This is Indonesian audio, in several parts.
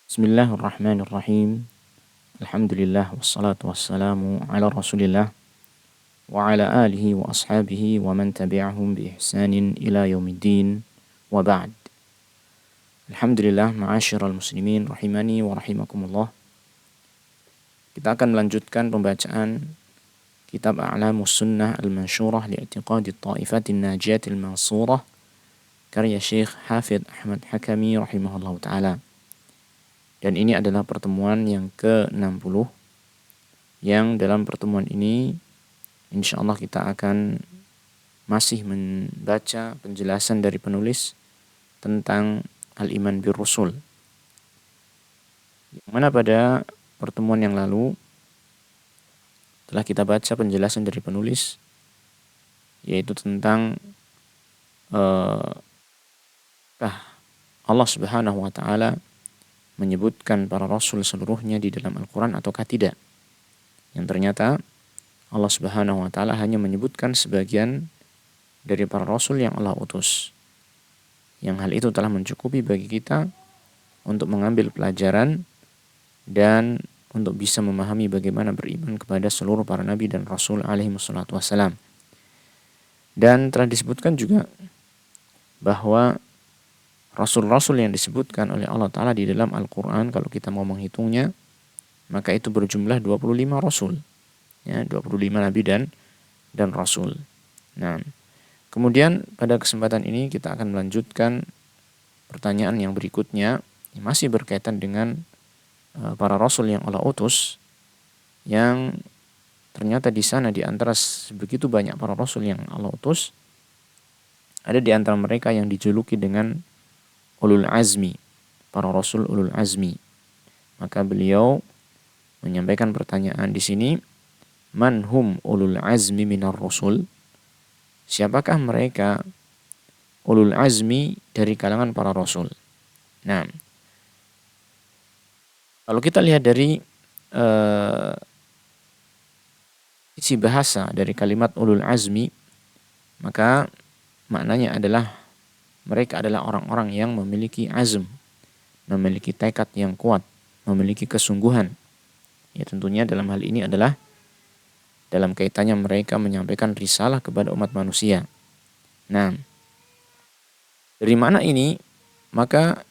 Bismillahirrahmanirrahim. Alhamdulillah wassalatu wassalamu ala Rasulillah wa ala alihi wa ashabihi wa man tabi'ahum bi ihsanin ila yaumiddin wa ba'd. Alhamdulillah, ma'asyiral muslimin rahimani wa rahimakumullah. Kita akan melanjutkan pembacaan kitab A'lamus Sunnah Al-Mansyurah li'tiqadi Ta'ifatin Najiyatil Mansurah karya Syekh Hafidh Ahmad Hakami rahimahullah ta'ala. Dan ini adalah pertemuan yang ke-60, yang dalam pertemuan ini insyaallah kita akan masih membaca penjelasan dari penulis tentang al-iman bir rusul. Yang mana pada pertemuan yang lalu telah kita baca penjelasan dari penulis, yaitu tentang Allah Subhanahu wa taala menyebutkan para rasul seluruhnya di dalam Al-Quran ataukah tidak. Yang ternyata Allah Subhanahu wa ta'ala hanya menyebutkan sebagian dari para rasul yang Allah utus. Yang hal itu telah mencukupi bagi kita untuk mengambil pelajaran dan untuk bisa memahami bagaimana beriman kepada seluruh para nabi dan rasul alaihi wassalatu wassalam. Dan telah disebutkan juga bahwa rasul-rasul yang disebutkan oleh Allah Ta'ala di dalam Al-Quran, kalau kita mau menghitungnya, maka itu berjumlah 25 rasul. Ya, 25 nabi dan rasul. Nah, kemudian pada kesempatan ini kita akan melanjutkan pertanyaan yang berikutnya, yang masih berkaitan dengan para rasul yang Allah utus, yang ternyata di sana di antara begitu banyak para rasul yang Allah utus, ada di antara mereka yang dijuluki dengan ulul azmi, para rasul ulul azmi. Maka beliau menyampaikan pertanyaan di sini, man hum ulul azmi minar rusul? Siapakah mereka ulul azmi dari kalangan para rasul? Nah, kalau kita lihat dari isi bahasa dari kalimat ulul azmi, maka maknanya adalah mereka adalah orang-orang yang memiliki azm, memiliki tekad yang kuat, memiliki kesungguhan. Ya, tentunya dalam hal ini adalah dalam kaitannya mereka menyampaikan risalah kepada umat manusia. Nah, dari mana ini? Maka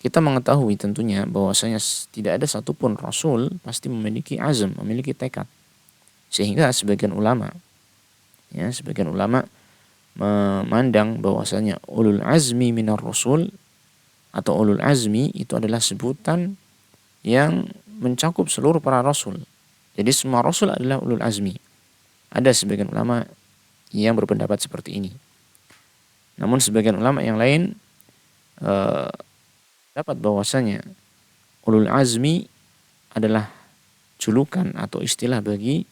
kita mengetahui tentunya bahwasanya tidak ada satupun rasul pasti memiliki azm, memiliki tekad. Sehingga sebagian ulama memandang bahwasanya ulul azmi minar rasul atau ulul azmi itu adalah sebutan yang mencakup seluruh para rasul. Jadi semua rasul adalah ulul azmi. Ada sebagian ulama yang berpendapat seperti ini. Namun sebagian ulama yang lain dapat bahwasanya ulul azmi adalah julukan atau istilah bagi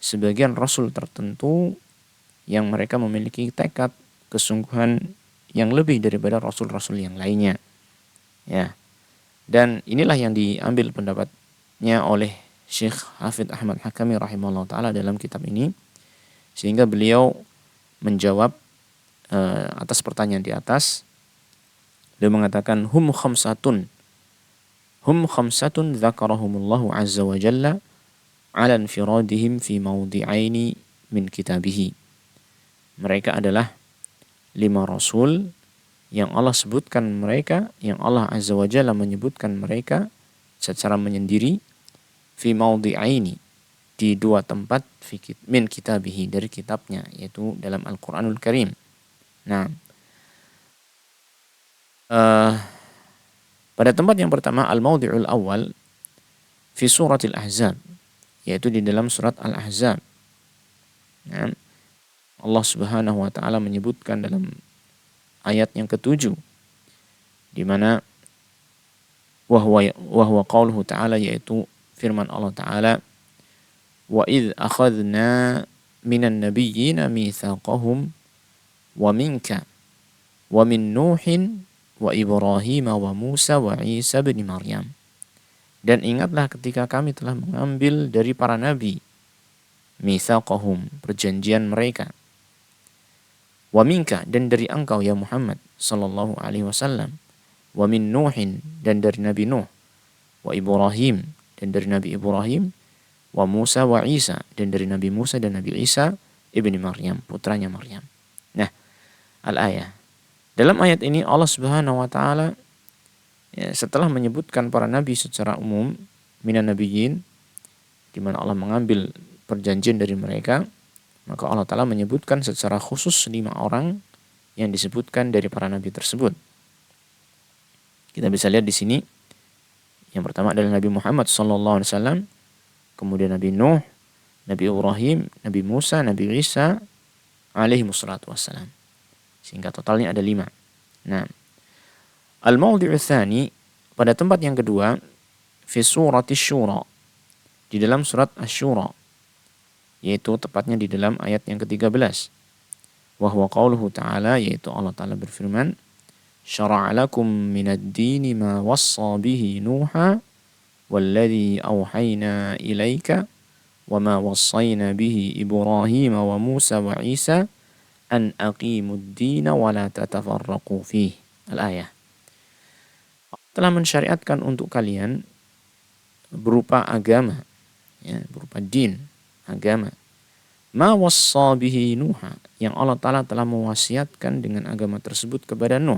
sebagian rasul tertentu yang mereka memiliki tekad, kesungguhan yang lebih daripada rasul-rasul yang lainnya. Ya. Dan inilah yang diambil pendapatnya oleh Syekh Hafidh Ahmad Hakami rahimahullah ta'ala dalam kitab ini. Sehingga beliau menjawab atas pertanyaan di atas. Beliau mengatakan, Hum khamsatun dzakarahumullahu azza wa jalla ala infiradihim fi mawdi'aini min kitabihi. Mereka adalah 5 rasul yang Allah sebutkan mereka, yang Allah Azza wa Jalla menyebutkan mereka secara menyendiri fi mawdi'aini, di 2 tempat min kitabihi, dari kitabnya, yaitu dalam Al-Quranul Karim. Nah, pada tempat yang pertama, al-mawdi'ul awal fi suratil Ahzab, yaitu di dalam surat Al-Ahzab. Nah, Allah Subhanahu wa ta'ala menyebutkan dalam ayat yang ke-7, di mana wahwa qauluhu ta'ala, yaitu firman Allah ta'ala, wa idh akhadna minan nabiyyina mitsaqahum wa minka wa min Nuhin wa Ibrahim wa Musa wa Isa bin Maryam. Dan ingatlah ketika kami telah mengambil dari para nabi mitsaqahum, perjanjian mereka, wa minka, dan dari engkau ya Muhammad sallallahu alaihi wasallam, wa min Nuhin, dan dari Nabi Nuh, wa Ibrahim, dan dari Nabi Ibrahim, wa Musa wa Isa, dan dari Nabi Musa dan Nabi Isa ibni Maryam, putranya Maryam. Nah, al-ayah. Dalam ayat ini Allah Subhanahu wa taala setelah menyebutkan para nabi secara umum, minan nabiyyin, di mana Allah mengambil perjanjian dari mereka, maka Allah taala menyebutkan secara khusus 5 orang yang disebutkan dari para nabi tersebut. Kita bisa lihat di sini. Yang pertama adalah Nabi Muhammad sallallahu alaihi wasallam, kemudian Nabi Nuh, Nabi Ibrahim, Nabi Musa, Nabi Isa alaihi wassalatu wassalam. Sehingga totalnya ada 5. Nah, al-mawdi'u tsani, pada tempat yang kedua, fi surati syura, di dalam surat asy-syura, yaitu tepatnya di dalam ayat yang ke-13. Wa huwa qauluhu ta'ala, yaitu Allah Ta'ala berfirman, syara'a lakum minad dini ma wassa bihi Nuha walladzi auhayna ilaika wa ma wassayna bihi Ibrahim wa Musa wa Isa an aqimud dina wa la tatafarraqu fihi. Al-ayah. Telah mensyariatkan untuk kalian berupa agama, ya, berupa din, agama. Ma wassa bihi Nuha, yang Allah Ta'ala telah mewasiatkan dengan agama tersebut kepada Nuh.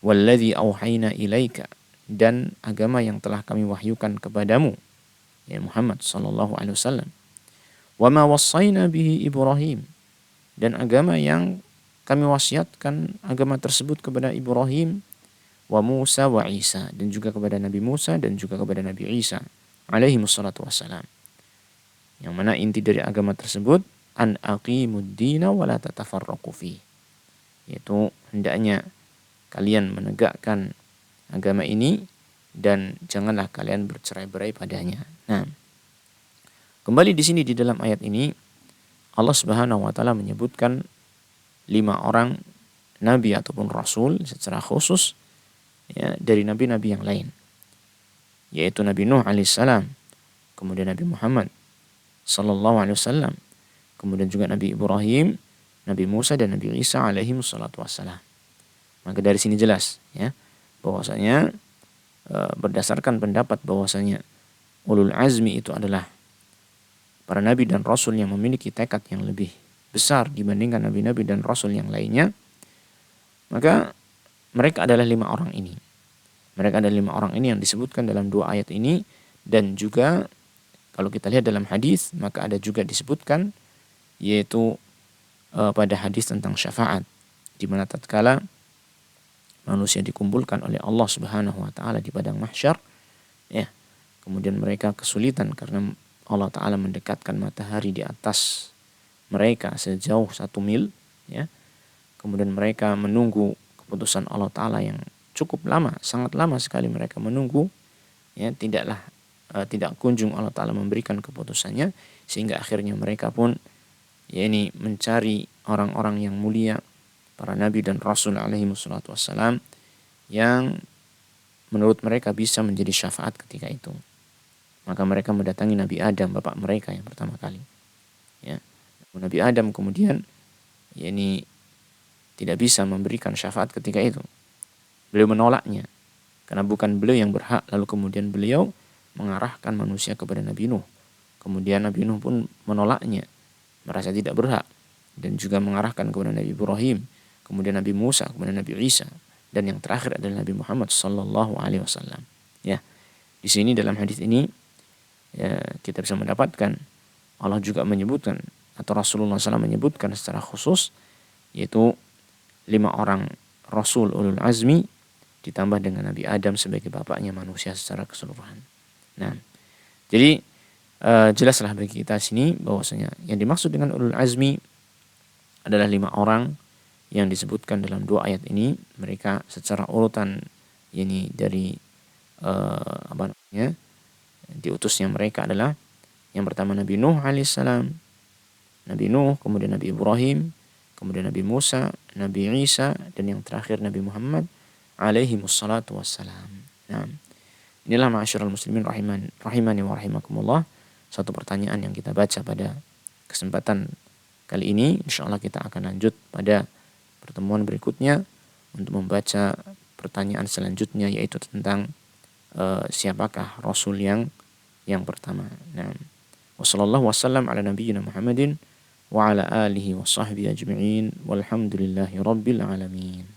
Walladzi auhayna ilaika, dan agama yang telah kami wahyukan kepadamu, ya Muhammad sallallahu alaihi wasallam. Wa ma wassayna bihi Ibrahim, dan agama yang kami wasiatkan agama tersebut kepada Ibrahim, wa Musa wa Isa, dan juga kepada Nabi Musa dan juga kepada Nabi Isa alaihi wassalatu wassalam. Yang mana inti dari agama tersebut, an aqimud dina wa la tatafarraqu fi, yaitu hendaknya kalian menegakkan agama ini dan janganlah kalian bercerai-berai padanya. Nah, kembali di sini di dalam ayat ini Allah Subhanahu wa taala menyebutkan 5 orang nabi ataupun rasul secara khusus, ya, dari nabi-nabi yang lain, yaitu Nabi Nuh alaihissalam, kemudian Nabi Muhammad sallallahu alaihi wasallam, kemudian juga Nabi Ibrahim, Nabi Musa dan Nabi Isa alaihi wassalatu wassalam. Maka dari sini jelas, ya, bahwasanya berdasarkan pendapat bahwasanya ulul azmi itu adalah para nabi dan rasul yang memiliki tekad yang lebih besar dibandingkan nabi-nabi dan rasul yang lainnya, maka mereka adalah 5 orang ini. Mereka adalah 5 orang ini yang disebutkan dalam 2 ayat ini, dan juga kalau kita lihat dalam hadis, maka ada juga disebutkan, yaitu pada hadis tentang syafaat, di mana tatkala manusia dikumpulkan oleh Allah Subhanahu wa taala di padang mahsyar, ya, kemudian mereka kesulitan karena Allah Ta'ala mendekatkan matahari di atas mereka sejauh 1 mil, ya. Kemudian mereka menunggu keputusan Allah Ta'ala yang cukup lama, sangat lama sekali mereka menunggu, ya, tidak kunjung Allah Ta'ala memberikan keputusannya, sehingga akhirnya mereka pun, ya, ini mencari orang-orang yang mulia, para nabi dan rasul alaihi wassalatu wassalam, yang menurut mereka bisa menjadi syafaat ketika itu. Maka mereka mendatangi Nabi Adam, bapak mereka yang pertama kali, ya. Nabi Adam kemudian, ya, ini tidak bisa memberikan syafaat ketika itu. Beliau menolaknya karena bukan beliau yang berhak. Lalu kemudian beliau mengarahkan manusia kepada Nabi Nuh. Kemudian Nabi Nuh pun menolaknya, merasa tidak berhak, dan juga mengarahkan kepada Nabi Ibrahim, kemudian Nabi Musa, kemudian Nabi Isa, dan yang terakhir adalah Nabi Muhammad sallallahu alaihi wasallam. Ya, di sini dalam hadis ini, ya, kita bisa mendapatkan Allah juga menyebutkan, atau Rasulullah SAW menyebutkan secara khusus, yaitu 5 orang Rasul ulul azmi ditambah dengan Nabi Adam sebagai bapaknya manusia secara keseluruhan. Nah, jadi jelaslah bagi kita sini bahwasanya yang dimaksud dengan ulul azmi adalah 5 orang yang disebutkan dalam 2 ayat ini. Mereka secara urutan, ini dari diutusnya mereka adalah yang pertama Nabi Nuh alaihissalam, Nabi Nuh, kemudian Nabi Ibrahim, kemudian Nabi Musa, Nabi Isa, dan yang terakhir Nabi Muhammad alaihi wassalatu wassalam. Nah, inilah ma'asyiral muslimin rahimani wa rahimakumullah, satu pertanyaan yang kita baca pada kesempatan kali ini. Insyaallah kita akan lanjut pada pertemuan berikutnya untuk membaca pertanyaan selanjutnya, yaitu tentang siapakah Rasul yang pertama. Nah, wassallallahu wasallam ala nabiyyina Muhammadin wa ala alihi wa sahbihi ajma'in walhamdulillahi rabbil alamin.